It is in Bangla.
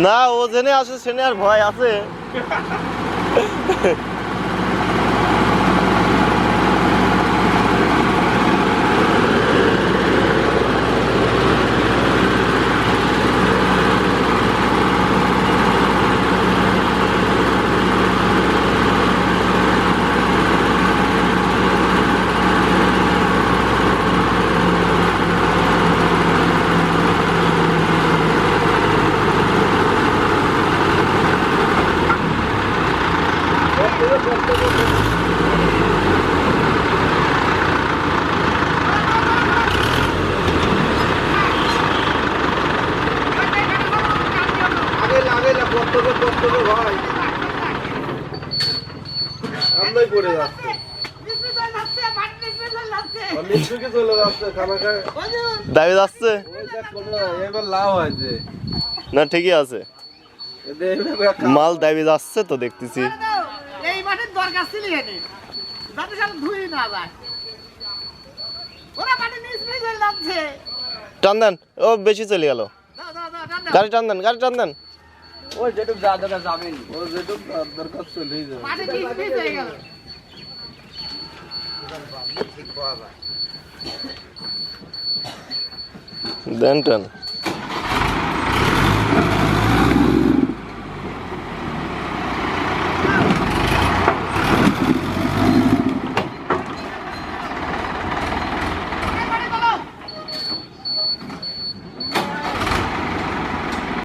না ও জেনে আসে সেনে আর ভয় আছে। দাবি যাচ্ছে না, ঠিকই আছে, মাল দাবি যাচ্ছে তো দেখতেছি। টান দেন, ও বেশি চলে গেল, গাড়ি টান দেন, গাড়ি টান দেন। ওই যেটুক যা দাদা যাবেন, ও যেটুক দরকার চলেই যাবে। দেন টান।